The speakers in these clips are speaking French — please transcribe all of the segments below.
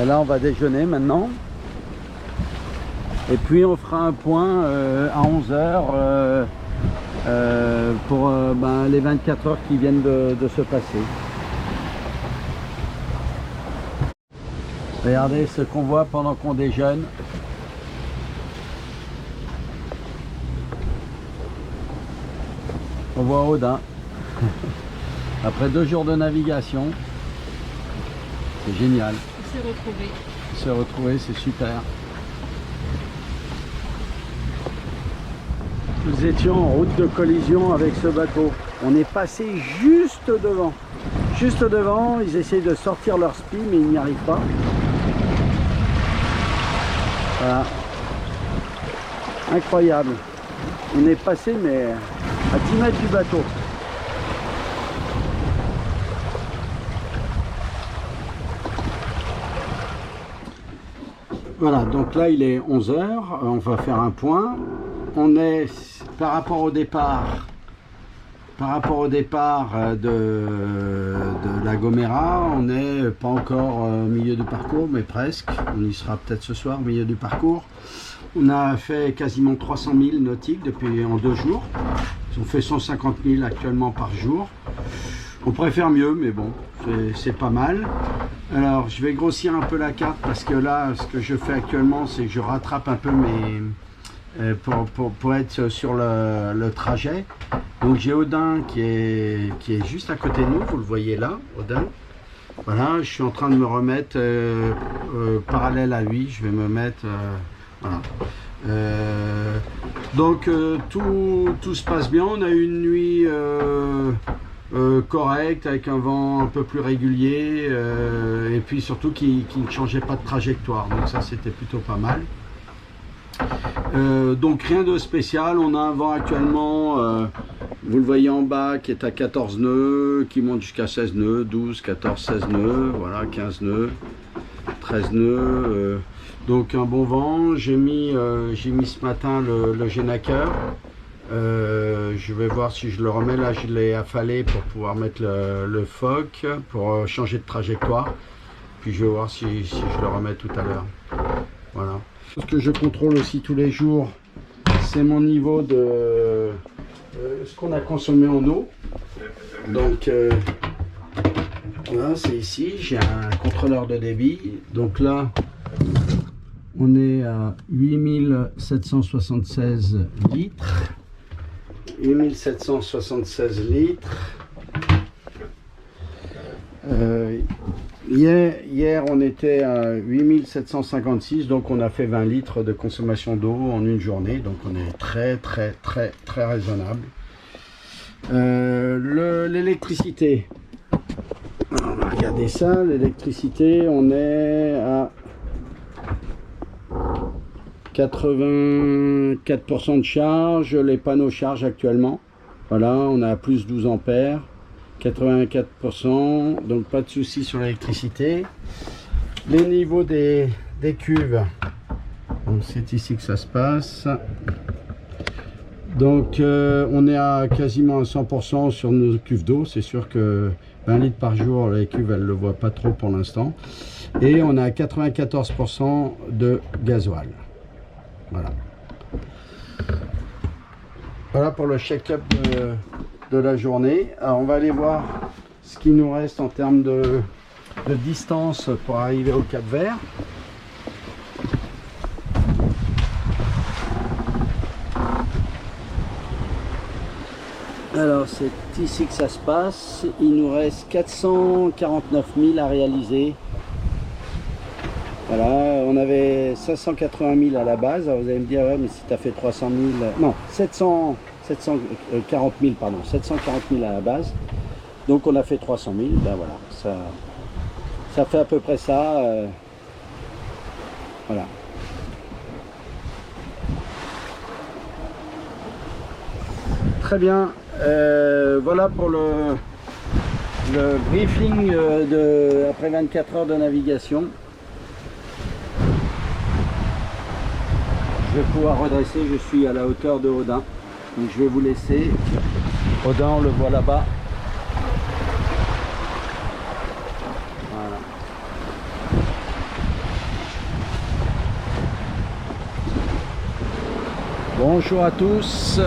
Et là on va déjeuner maintenant. Et puis on fera un point à 11 h pour les 24 heures qui viennent de se passer. Regardez ce qu'on voit pendant qu'on déjeune. On voit Audun. Après 2 jours de navigation, c'est génial. On s'est retrouvés, c'est super. Nous étions en route de collision avec ce bateau. On est passé juste devant. Juste devant, ils essayent de sortir leur spi, mais ils n'y arrivent pas. Voilà. Incroyable. On est passé, mais à 10 mètres du bateau. Voilà, donc là il est 11 h, on va faire un point. On est par rapport au départ de La Gomera, on n'est pas encore au milieu du parcours, mais presque. On y sera peut-être ce soir, au milieu du parcours. On a fait quasiment 300 000 nautiques en 2 jours. On fait 150 000 actuellement par jour. On pourrait faire mieux, mais bon, c'est pas mal. Alors, je vais grossir un peu la carte parce que là, ce que je fais actuellement, c'est que je rattrape un peu pour être sur le trajet. Donc j'ai Audun qui est juste à côté de nous, vous le voyez là, Audun. Voilà, je suis en train de me remettre parallèle à lui, je vais me mettre... voilà. Donc tout se passe bien, on a eu une nuit correcte avec un vent un peu plus régulier et puis surtout qui ne changeait pas de trajectoire, donc ça c'était plutôt pas mal. Donc rien de spécial, on a un vent actuellement, vous le voyez en bas, qui est à 14 nœuds, qui monte jusqu'à 16 nœuds, 12, 14, 16 nœuds, voilà, 15 nœuds, 13 nœuds, donc un bon vent. J'ai mis ce matin le génaqueur, je vais voir si je le remets, là je l'ai affalé pour pouvoir mettre le foc, pour changer de trajectoire, puis je vais voir si je le remets tout à l'heure, voilà. Ce que je contrôle aussi tous les jours, c'est mon niveau de ce qu'on a consommé en eau. Donc voilà, c'est ici, j'ai un contrôleur de débit. Donc là, on est à 8776 litres. 8776 litres. Hier, on était à 8756, donc on a fait 20 litres de consommation d'eau en une journée, donc on est très raisonnable. L'électricité, on va regarder ça, l'électricité, on est à 84% de charge, les panneaux chargent actuellement, voilà, on a plus 12 ampères. 84%, donc pas de souci sur l'électricité. Les niveaux des cuves, c'est ici que ça se passe. Donc on est à quasiment à 100% sur nos cuves d'eau. C'est sûr que 20 litres par jour, les cuves elles ne le voient pas trop pour l'instant. Et on est à 94% de gasoil. Voilà. Voilà pour le check-up de la journée. Alors on va aller voir ce qui nous reste en termes de distance pour arriver au Cap Vert. Alors c'est ici que ça se passe, il nous reste 449 000 à réaliser. Voilà, on avait 580 000 à la base. Alors vous allez me dire, ouais, mais si tu as fait 300 000, non, 740 000, pardon, 740 000 à la base. Donc on a fait 300 000, ben voilà, ça fait à peu près ça. Voilà. Très bien, voilà pour le briefing après 24 heures de navigation. Je vais pouvoir redresser, je suis à la hauteur de Audun. Donc je vais vous laisser. Audun, on le voit là-bas. Voilà. Bonjour à tous.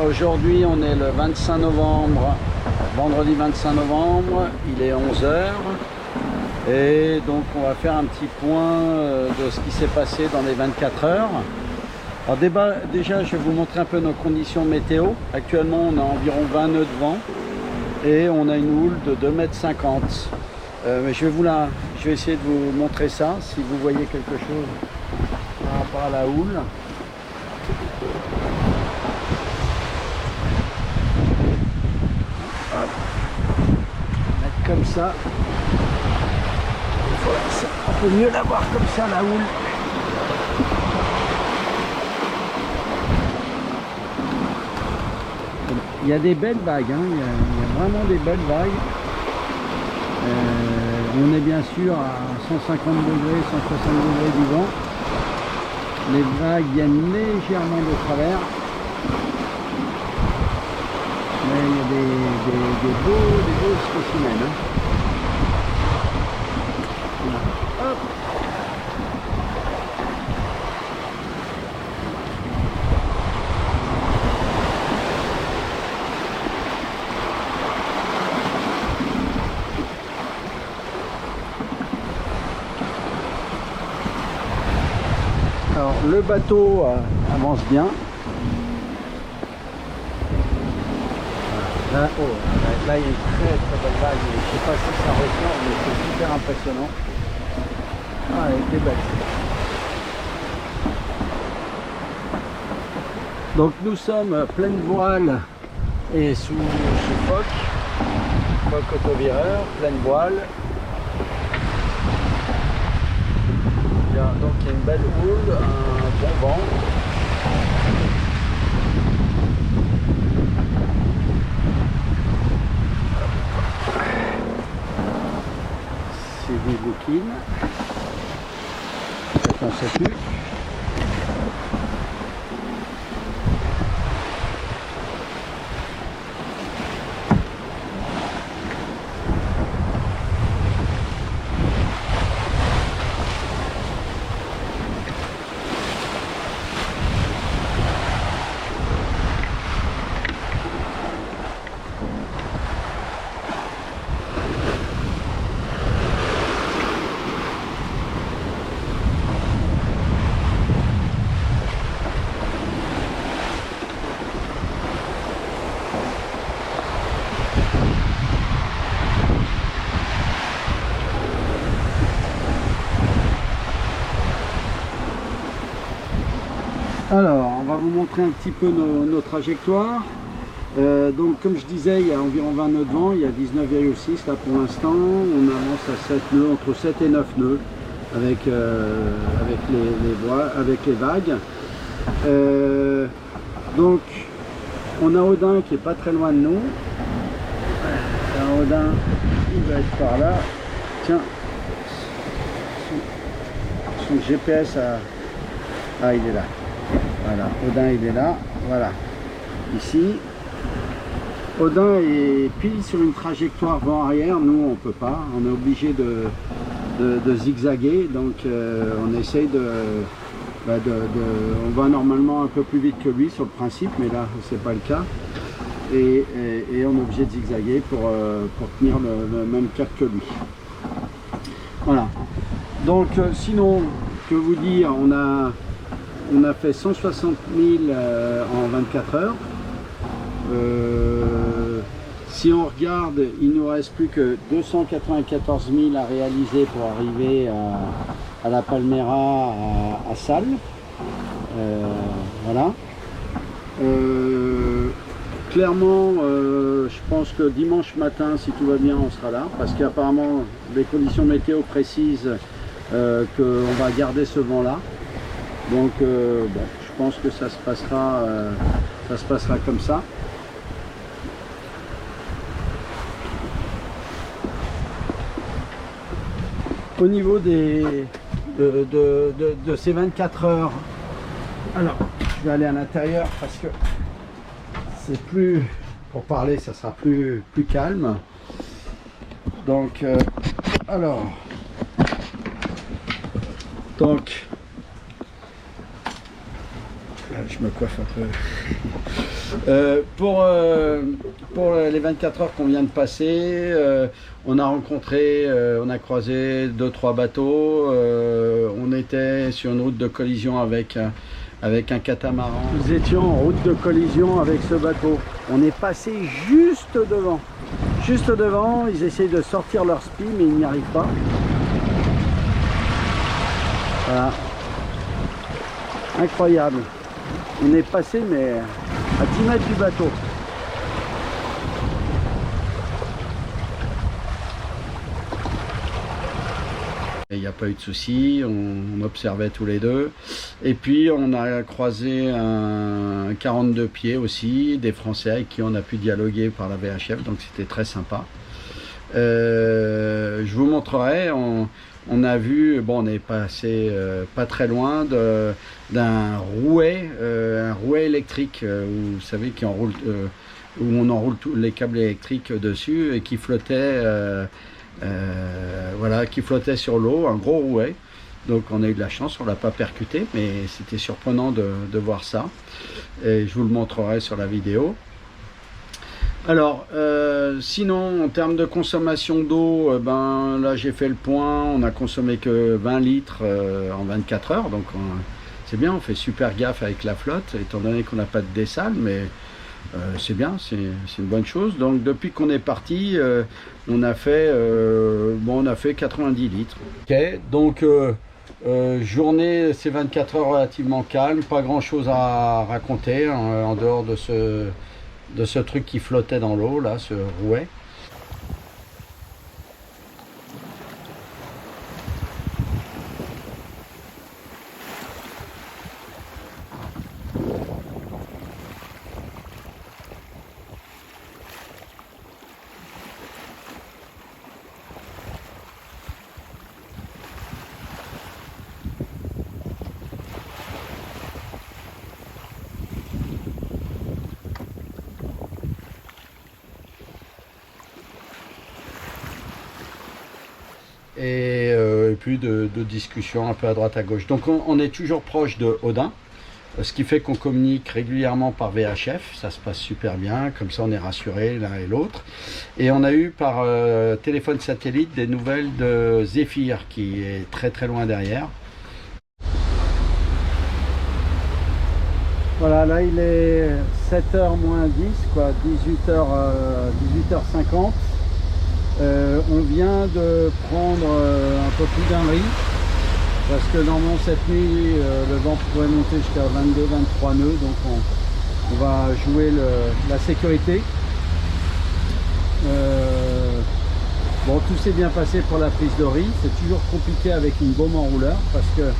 Aujourd'hui on est le 25 novembre, vendredi 25 novembre, il est 11 h et donc on va faire un petit point de ce qui s'est passé dans les 24 heures. Alors déjà je vais vous montrer un peu nos conditions météo. Actuellement on a environ 20 nœuds de vent et on a une houle de 2,50 m. Mais je vais essayer de vous montrer ça, si vous voyez quelque chose par rapport à la houle. Hop. Mettre comme ça. On peut mieux la voir comme ça, la houle. Il y a des belles vagues, hein. Il y a vraiment des belles vagues. On est bien sûr à 150 degrés, 160 degrés du vent. Les vagues viennent légèrement de travers. Mais il y a des beaux spécimens. Hein. Voilà. Hop. Alors le bateau avance bien. Là, là il y a une très belle vague. Je ne sais pas si ça ressort, mais c'est super impressionnant. Ah, elle était belle. Donc nous sommes pleine voile et sous foc autovireur, pleine voile. Donc il y a une belle houle, un bon vent. C'est des bouquines. On ne sait plus. Alors, on va vous montrer un petit peu nos trajectoires. Donc, comme je disais, il y a environ 20 nœuds de vent, il y a 19,6 là pour l'instant. On avance à 7 nœuds, entre 7 et 9 nœuds avec les vagues. Donc, on a Audin qui est pas très loin de nous. Alors, Audin, il va être par là. Tiens, son GPS ah, il est là. Voilà, Audin il est là, voilà, ici. Audin est pile sur une trajectoire vent arrière, nous on peut pas, on est obligé de zigzaguer, donc on essaye on va normalement un peu plus vite que lui sur le principe, mais là c'est pas le cas. Et on est obligé de zigzaguer pour tenir le même cap que lui. Voilà, donc sinon, que vous dire, on a fait 160 000 en 24 heures. Si on regarde, il ne nous reste plus que 294 000 à réaliser pour arriver à la Palmera à Salles. Voilà. Clairement, je pense que dimanche matin, si tout va bien, on sera là. Parce qu'apparemment, les conditions météo précisent qu'on va garder ce vent-là. Donc bon, je pense que ça se passera comme ça. Au niveau de ces 24 heures, alors je vais aller à l'intérieur parce que c'est plus, pour parler, ça sera plus calme. Donc alors Je me coiffe un peu. Pour les 24 heures qu'on vient de passer, on a rencontré, on a croisé 2-3 bateaux. On était sur une route de collision avec un catamaran. Nous étions en route de collision avec ce bateau. On est passé juste devant. Juste devant, ils essayent de sortir leur spi, mais ils n'y arrivent pas. Voilà. Incroyable. On est passé, mais à 10 mètres du bateau. Il n'y a pas eu de souci, on observait tous les deux. Et puis on a croisé un 42 pieds aussi, des Français avec qui on a pu dialoguer par la VHF, donc c'était très sympa. Je vous montrerai, on a vu, bon on est passé pas très loin d'un rouet, un rouet électrique, où, vous savez, qui enroule, où on enroule tous les câbles électriques dessus et qui flottait. Voilà, qui flottait sur l'eau, un gros rouet. Donc on a eu de la chance, on l'a pas percuté, mais c'était surprenant de voir ça. Et je vous le montrerai sur la vidéo. Alors, sinon, en termes de consommation d'eau, ben là j'ai fait le point, on a consommé que 20 litres en 24 heures, donc c'est bien, on fait super gaffe avec la flotte, étant donné qu'on n'a pas de dessal, mais c'est bien, c'est une bonne chose. Donc depuis qu'on est parti, on a fait 90 litres. Ok, donc journée, c'est 24 heures relativement calme, pas grand chose à raconter hein, en dehors de ce truc qui flottait dans l'eau, là, ce rouet. Et puis de discussions un peu à droite à gauche. Donc on est toujours proche de Odin, ce qui fait qu'on communique régulièrement par VHF, ça se passe super bien, comme ça on est rassurés l'un et l'autre. Et on a eu par téléphone satellite des nouvelles de Zéphyr qui est très très loin derrière. Voilà, là il est 7h moins 10, quoi, 18h50. On vient de prendre un peu plus d'un riz parce que normalement cette nuit le vent pourrait monter jusqu'à 22-23 nœuds, donc on va jouer la sécurité. Bon, tout s'est bien passé pour la prise de riz, c'est toujours compliqué avec une baume enrouleur parce que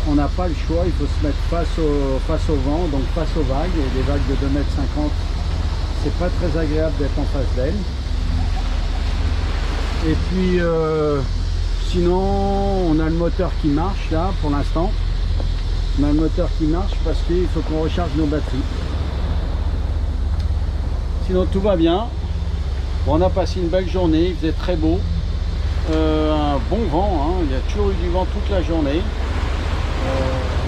on n'a pas le choix, il faut se mettre face au vent, donc face aux vagues, et des vagues de 2,50 m, c'est pas très agréable d'être en face d'elles. Et puis sinon on a le moteur qui marche là pour l'instant. On a le moteur qui marche parce qu'il faut qu'on recharge nos batteries. Sinon tout va bien. Bon, on a passé une belle journée, il faisait très beau. Un bon vent, hein. Il y a toujours eu du vent toute la journée.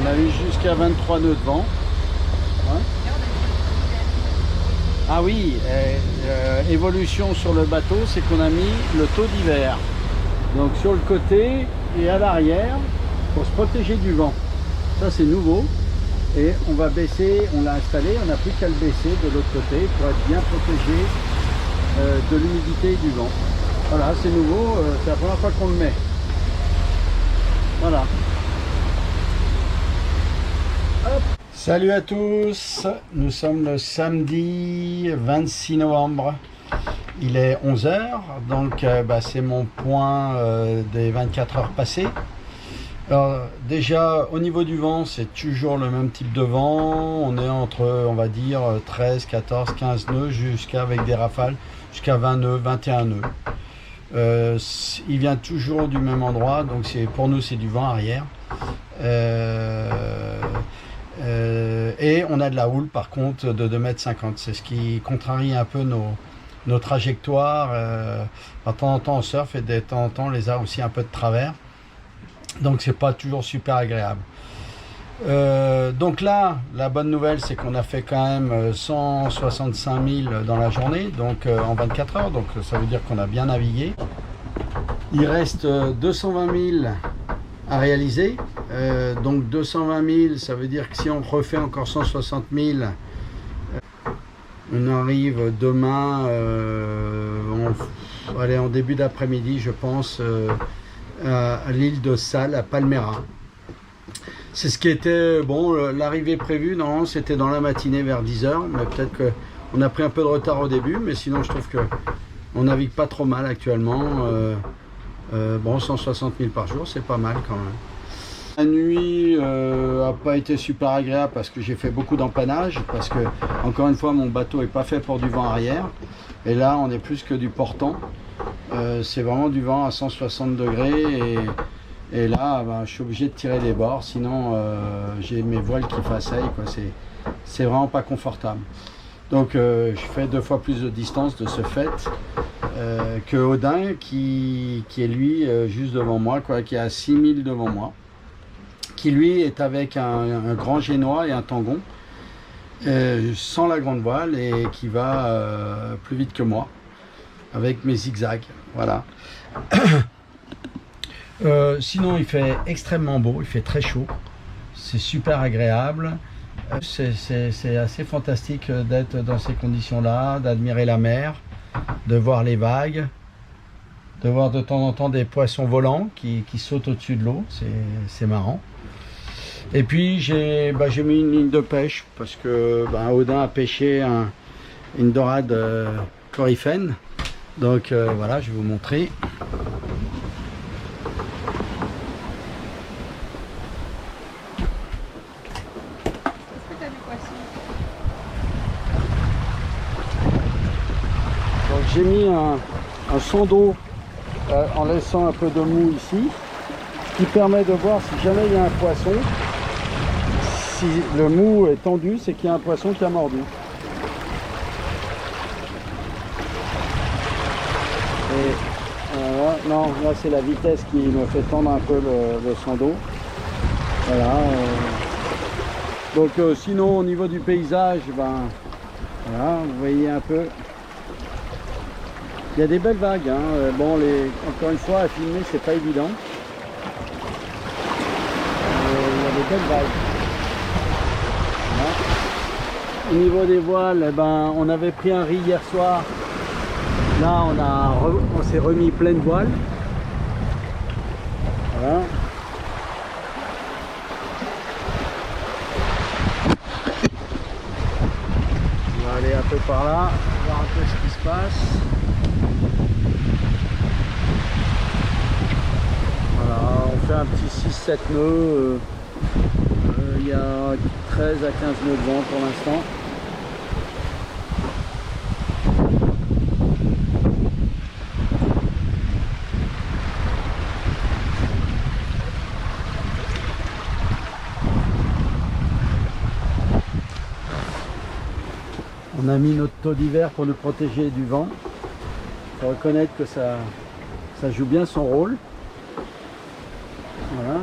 On a eu jusqu'à 23 nœuds de vent. Ouais. Ah oui, évolution sur le bateau, c'est qu'on a mis le taux d'hiver. Donc sur le côté et à l'arrière, pour se protéger du vent. Ça c'est nouveau. Et on va baisser, on l'a installé, on n'a plus qu'à le baisser de l'autre côté pour être bien protégé de l'humidité et du vent. Voilà, c'est nouveau, c'est la première fois qu'on le met. Voilà. Hop. Salut à tous, nous sommes le samedi 26 novembre, il est 11 h, donc c'est mon point des 24 heures passées. Alors déjà au niveau du vent, c'est toujours le même type de vent, on est entre on va dire 13, 14, 15 nœuds jusqu'à avec des rafales jusqu'à 20 nœuds, 21 nœuds. Il vient toujours du même endroit, donc pour nous c'est du vent arrière. Et on a de la houle par contre de 2,50 m, c'est ce qui contrarie un peu nos trajectoires. De temps en temps on surfe et de temps en temps on les a aussi un peu de travers, donc c'est pas toujours super agréable. Donc là, la bonne nouvelle, c'est qu'on a fait quand même 165 000 dans la journée, donc en 24 heures, donc ça veut dire qu'on a bien navigué. Il reste 220 000 à réaliser, donc 220 000, ça veut dire que si on refait encore 160 000, on arrive demain, en début d'après-midi, je pense, à l'île de Sal, à Palmera. C'est ce qui était, bon, l'arrivée prévue, non, c'était dans la matinée vers 10 h, mais peut-être qu'on a pris un peu de retard au début, mais sinon je trouve qu'on navigue pas trop mal actuellement. Bon, 160 000 par jour, c'est pas mal quand même. La nuit n'a pas été super agréable parce que j'ai fait beaucoup d'empannage, parce que, encore une fois, mon bateau n'est pas fait pour du vent arrière, et là on est plus que du portant. C'est vraiment du vent à 160 degrés, et là, ben, je suis obligé de tirer des bords, sinon j'ai mes voiles qui faceillent, quoi. C'est vraiment pas confortable. Donc je fais 2 fois plus de distance de ce fait que Odin qui est lui juste devant moi, quoi, qui est à 6000 devant moi, qui lui est avec un grand génois et un tangon, sans la grande voile, et qui va plus vite que moi avec mes zigzags. Voilà. Sinon il fait extrêmement beau, il fait très chaud, c'est super agréable, c'est assez fantastique d'être dans ces conditions là, d'admirer la mer, de voir les vagues, de voir de temps en temps des poissons volants qui sautent au-dessus de l'eau, c'est marrant. Et puis j'ai mis une ligne de pêche parce que Odin a pêché une dorade coryphène, donc voilà, je vais vous montrer. J'ai mis un son d'eau en laissant un peu de mou ici, ce qui permet de voir si jamais il y a un poisson. Si le mou est tendu, c'est qu'il y a un poisson qui a mordu. Et non, là c'est la vitesse qui me fait tendre un peu le son d'eau. Voilà. Donc sinon au niveau du paysage, voilà, vous voyez un peu. Il y a des belles vagues, hein. Bon, encore une fois, à filmer, c'est pas évident. Il y a des belles vagues. Voilà. Au niveau des voiles, on avait pris un riz hier soir. Là, on s'est remis pleine voile. Voilà. On va aller un peu par là, voir un peu ce qui se passe. Voilà, on fait un petit 6-7 nœuds, il y a 13 à 15 nœuds de vent pour l'instant. On a mis notre taux d'hiver pour nous protéger du vent. Il faut reconnaître que ça joue bien son rôle. Voilà,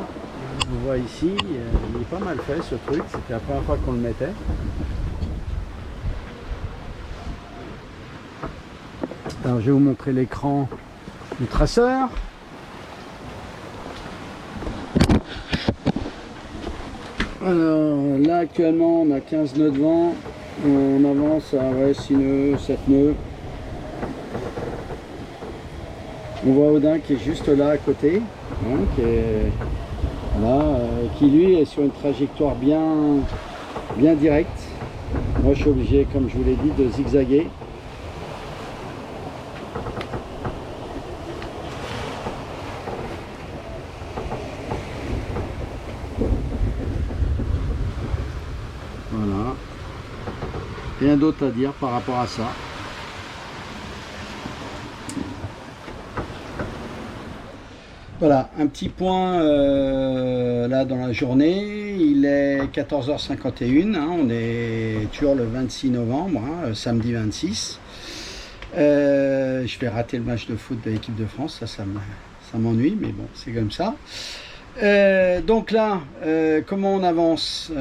on voit ici, il est pas mal fait ce truc, c'était la première fois qu'on le mettait. Alors je vais vous montrer l'écran du traceur. Alors là actuellement on a 15 nœuds de vent, on avance à 6 nœuds, 7 nœuds. On voit Odin qui est juste là à côté, hein, qui lui est sur une trajectoire bien directe. Moi je suis obligé, comme je vous l'ai dit, de zigzaguer. Voilà. Rien d'autre à dire par rapport à ça. Voilà, un petit point là dans la journée, il est 14h51, hein, on est toujours le 26 novembre, hein, samedi 26. Je vais rater le match de foot de l'équipe de France, ça m'ennuie, mais bon, c'est comme ça. Donc là, comment on avance?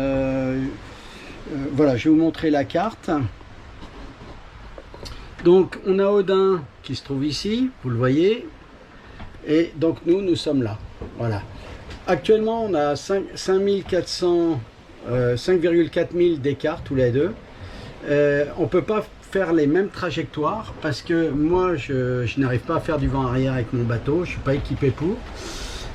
Voilà, je vais vous montrer la carte. Donc on a Audin qui se trouve ici, vous le voyez. Et donc nous sommes là. Voilà. Actuellement, on a 5,4 000 d'écart tous les deux. On ne peut pas faire les mêmes trajectoires parce que moi, je n'arrive pas à faire du vent arrière avec mon bateau. Je ne suis pas équipé pour.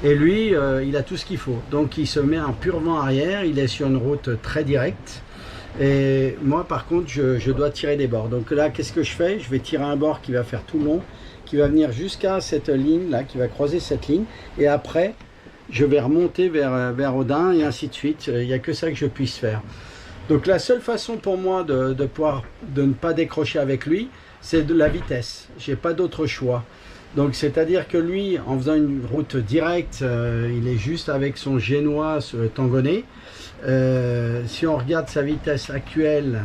Et lui, il a tout ce qu'il faut. Donc, il se met en pur vent arrière. Il est sur une route très directe. Et moi, par contre, je dois tirer des bords. Donc là, qu'est-ce que je fais? Je vais tirer un bord qui va faire tout le long, qui va venir jusqu'à cette ligne là, qui va croiser cette ligne, et après je vais remonter vers Audin et ainsi de suite. Il n'y a que ça que je puisse faire. Donc la seule façon pour moi de ne pas décrocher avec lui, c'est de la vitesse. J'ai pas d'autre choix. Donc c'est-à-dire que lui, en faisant une route directe, il est juste avec son génois tangonné. Si on regarde sa vitesse actuelle,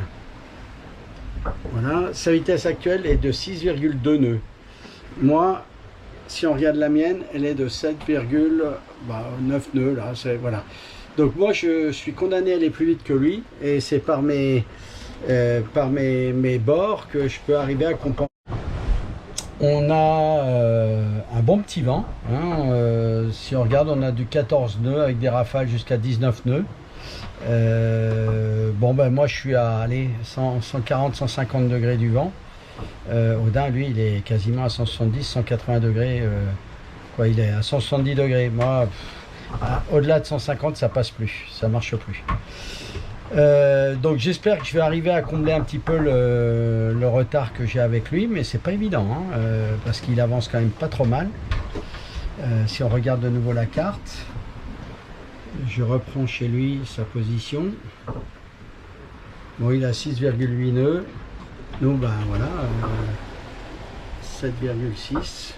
voilà, sa vitesse actuelle est de 6,2 nœuds. Moi, si on regarde la mienne, elle est de 7,9 nœuds là, voilà. Donc moi je suis condamné à aller plus vite que lui, et c'est par mes bords que je peux arriver à compenser. On a un bon petit vent, hein, si on regarde, on a du 14 nœuds avec des rafales jusqu'à 19 nœuds. Bon ben moi je suis à 140-150 degrés du vent. Audin, lui, il est quasiment à 170-180 degrés. Quoi, il est à 170 degrés. Moi, au-delà de 150, ça passe plus, ça marche plus. Donc j'espère que je vais arriver à combler un petit peu le retard que j'ai avec lui, mais c'est pas évident, hein, parce qu'il avance quand même pas trop mal. Si on regarde de nouveau la carte, je reprends chez lui sa position. Bon, il a 6,8 nœuds. Nous, ben voilà, 7,6,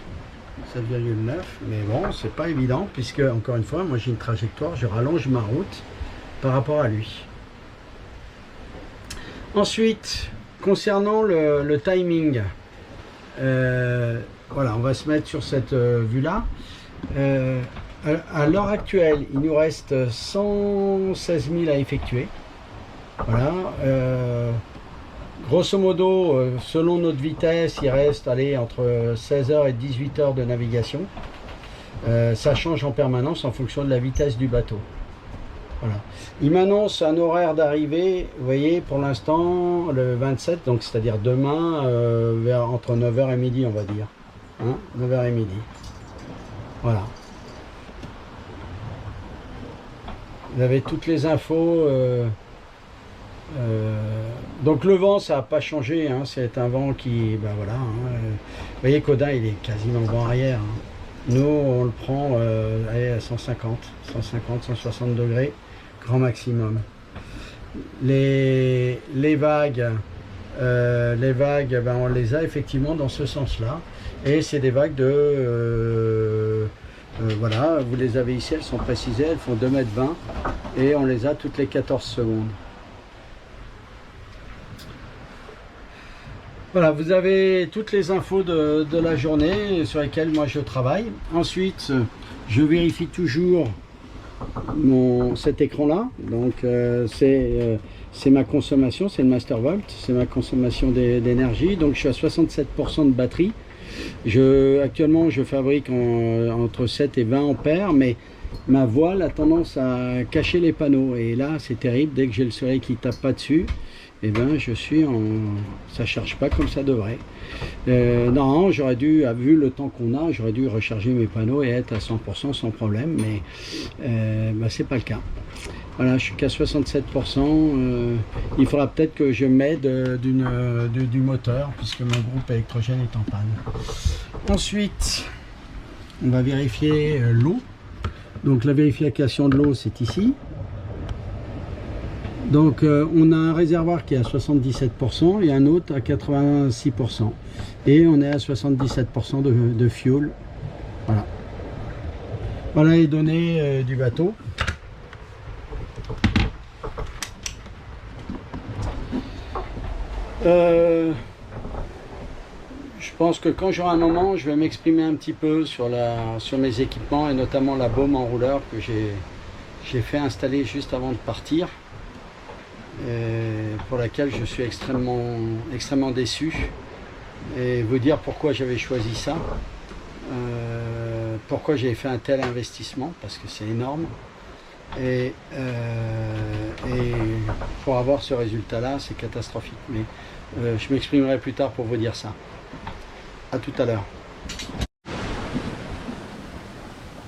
7,9, mais bon, c'est pas évident, puisque, encore une fois, moi j'ai une trajectoire, je rallonge ma route par rapport à lui. Ensuite, concernant le timing, voilà, on va se mettre sur cette vue-là. À l'heure actuelle, il nous reste 116 000 à effectuer. Voilà. Grosso modo, selon notre vitesse, il reste entre 16 heures et 18 heures de navigation. Ça change en permanence en fonction de la vitesse du bateau. Voilà. Il m'annonce un horaire d'arrivée, vous voyez, pour l'instant, le 27, donc c'est-à-dire demain, entre 9h et midi, on va dire. Hein, 9h et midi. Voilà. Vous avez toutes les infos. Donc le vent, ça n'a pas changé, hein, c'est un vent qui, ben voilà, hein, vous voyez qu'Audin, il est quasiment vent arrière, hein. Nous on le prend à 150, 160 degrés, grand maximum. Les vagues, ben, on les a effectivement dans ce sens là, et c'est des vagues de voilà, vous les avez ici, elles sont précisées, elles font 2,20 m, et on les a toutes les 14 secondes. Voilà, vous avez toutes les infos de la journée sur lesquelles moi je travaille. Ensuite, je vérifie toujours cet écran-là. Donc, c'est ma consommation, c'est le Mastervolt, c'est ma consommation d'énergie. Donc, je suis à 67% de batterie. Actuellement, je fabrique entre 7 et 20 ampères, mais ma voile a tendance à cacher les panneaux. Et là, c'est terrible, dès que j'ai le soleil qui tape pas dessus, et ben je suis ça charge pas comme ça devrait. Non, j'aurais dû, vu le temps qu'on a, j'aurais dû recharger mes panneaux et être à 100% sans problème, mais ben, c'est pas le cas. Voilà, je suis qu'à 67%. Il faudra peut-être que je m'aide du moteur, puisque mon groupe électrogène est en panne. Ensuite, on va vérifier l'eau. Donc la vérification de l'eau, c'est ici. Donc on a un réservoir qui est à 77% et un autre à 86%. Et on est à 77% de fuel. Voilà. Voilà les données du bateau. Je pense que quand j'aurai un moment, je vais m'exprimer un petit peu sur mes équipements et notamment la baume enrouleur que j'ai fait installer juste avant de partir, et pour laquelle je suis extrêmement déçu, et vous dire pourquoi j'avais choisi ça, pourquoi j'ai fait un tel investissement, parce que c'est énorme, et pour avoir ce résultat là c'est catastrophique, mais je m'exprimerai plus tard pour vous dire ça. À tout à l'heure.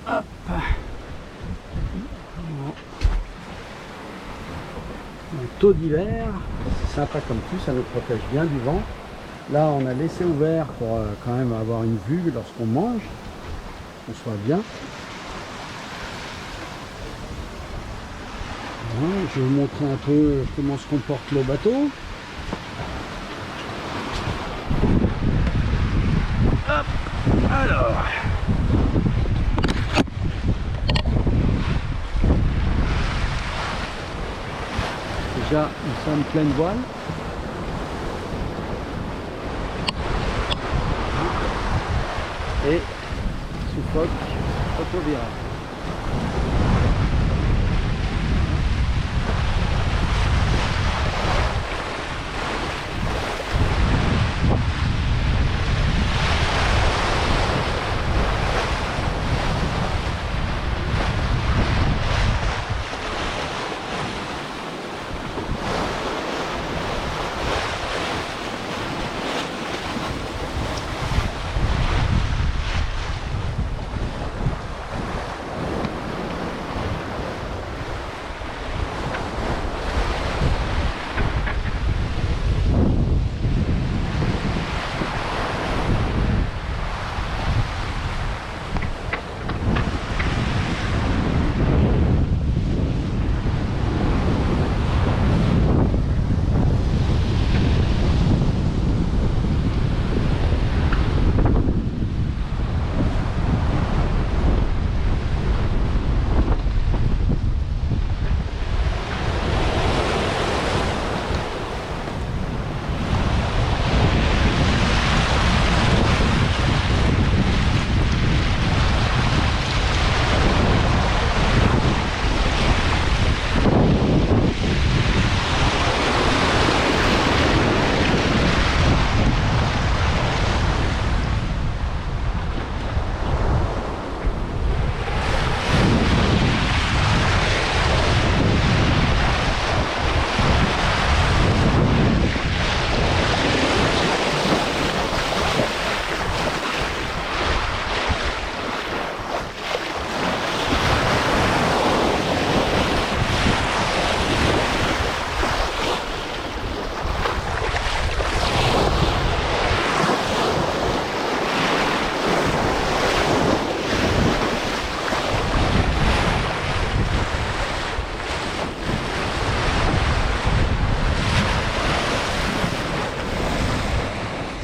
Hop. Un taux d'hiver, c'est sympa comme tout, ça nous protège bien du vent. Là on a laissé ouvert pour quand même avoir une vue lorsqu'on mange, qu'on soit bien. Voilà, je vais vous montrer un peu comment se comporte le bateau. Hop, alors. Déjà, nous sommes pleine voile. Et sous-foc autovirage.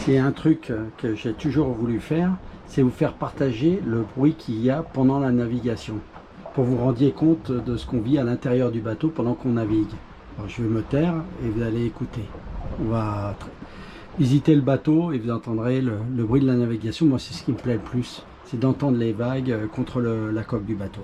C'est un truc que j'ai toujours voulu faire, c'est vous faire partager le bruit qu'il y a pendant la navigation, pour vous rendiez compte de ce qu'on vit à l'intérieur du bateau pendant qu'on navigue. Alors, je vais me taire et vous allez écouter. On va visiter le bateau et vous entendrez le bruit de la navigation. Moi, c'est ce qui me plaît le plus, c'est d'entendre les vagues contre la coque du bateau.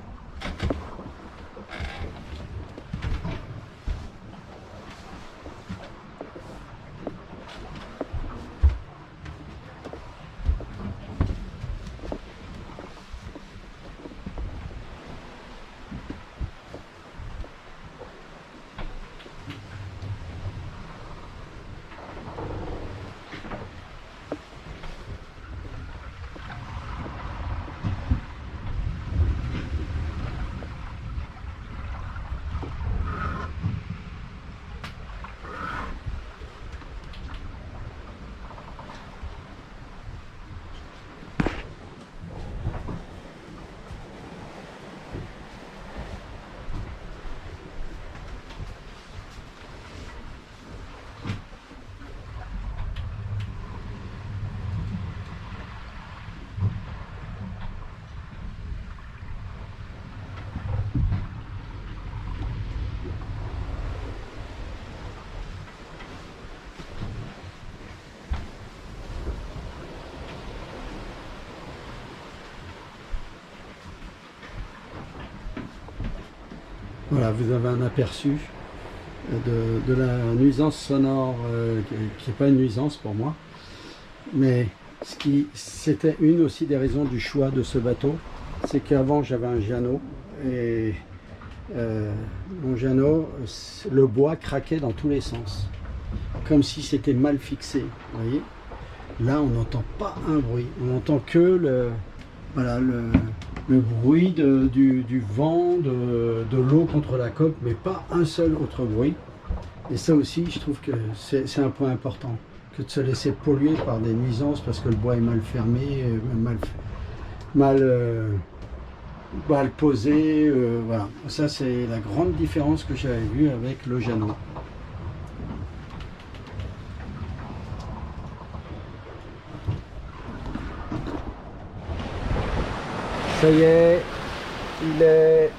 Voilà, vous avez un aperçu de la nuisance sonore qui n'est pas une nuisance pour moi. Mais c'était une aussi des raisons du choix de ce bateau. C'est qu'avant j'avais un Jeannot et mon Jeannot, le bois craquait dans tous les sens. Comme si c'était mal fixé, vous voyez. Là on n'entend pas un bruit, on n'entend que le bruit du vent, de l'eau contre la coque, mais pas un seul autre bruit. Et ça aussi je trouve que c'est un point important, que de se laisser polluer par des nuisances parce que le bois est mal fermé, mal posé, voilà. Ça c'est la grande différence que j'avais vue avec le Jeannot. Ça y est, il est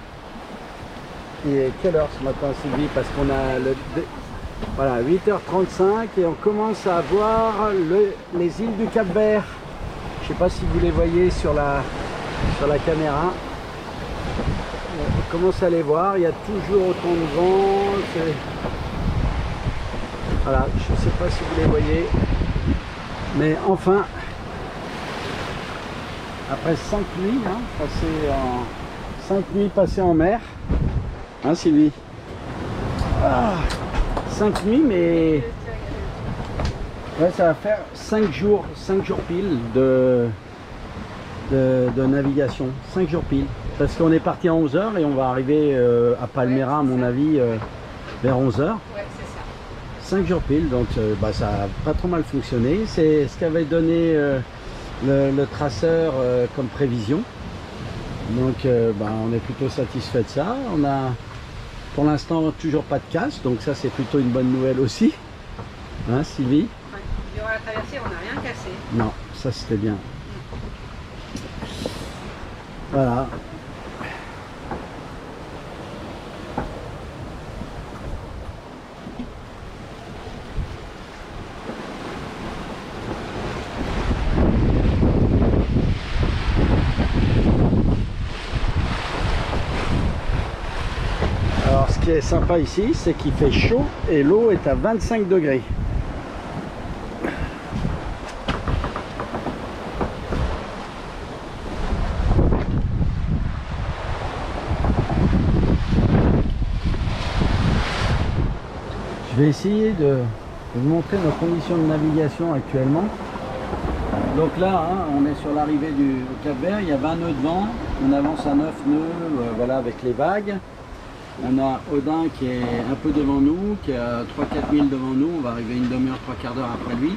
quelle heure ce matin, Sylvie? Parce qu'on a voilà, 8h35 et on commence à voir les îles du Cap-Vert. Je ne sais pas si vous les voyez sur la caméra. On commence à les voir, il y a toujours autant de vent. Voilà, je ne sais pas si vous les voyez. Mais enfin, après 5 nuits, 5 nuits passées en mer, hein Sylvie? 5 nuits, mais ouais, ça va faire 5 jours pile de navigation. 5 jours pile. Parce qu'on est parti à 11h et on va arriver à Palmera, à mon avis, vers 11h. Ouais, c'est ça. 5 jours pile, donc ça n'a pas trop mal fonctionné. C'est ce qu'avait donné le traceur comme prévision. Donc on est plutôt satisfait de ça. On a pour l'instant toujours pas de casse, donc ça c'est plutôt une bonne nouvelle aussi. Hein Sylvie? Ouais. Durant la traversée, on n'a rien cassé. Non, ça c'était bien. Voilà. Alors ce qui est sympa ici, c'est qu'il fait chaud et l'eau est à 25 degrés. Je vais essayer de vous montrer nos conditions de navigation actuellement. Donc là, on est sur l'arrivée du Cap-Vert, il y a 20 nœuds de vent, on avance à 9 nœuds, voilà, avec les vagues. On a Odin qui est un peu devant nous, qui est à 3-4 milles devant nous, on va arriver une demi-heure, 3/4 d'heure après lui.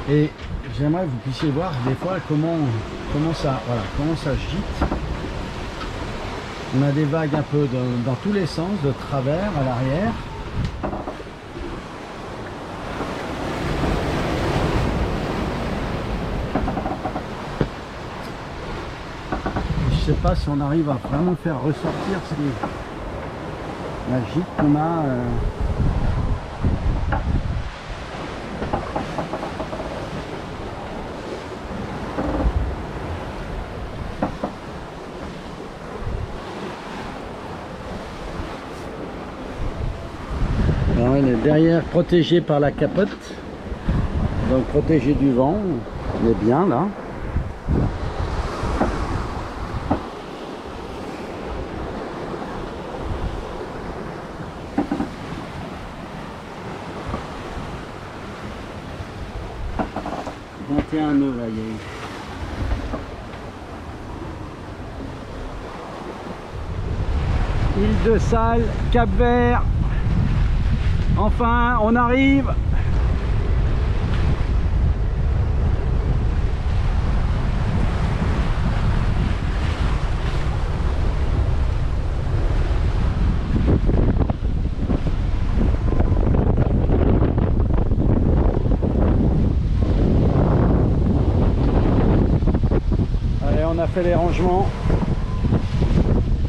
Et j'aimerais que vous puissiez voir des fois comment ça gîte. On a des vagues un peu dans tous les sens, de travers, à l'arrière. Je ne sais pas si on arrive à vraiment faire ressortir la gîte qu'on a. Alors, elle est derrière, protégée par la capote, donc protégée du vent. On est bien là. Un nœud là, il y a eu. Île de Salle, Cap-Vert. Enfin, on arrive. On a fait les rangements,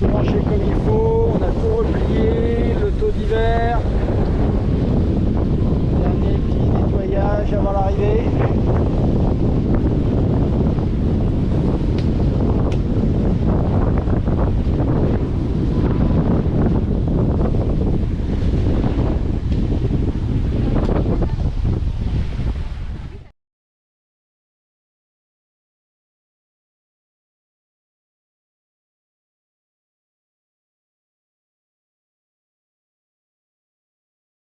tout rangé comme il faut, on a tout replié, le taux d'hiver, dernier petit nettoyage avant l'arrivée.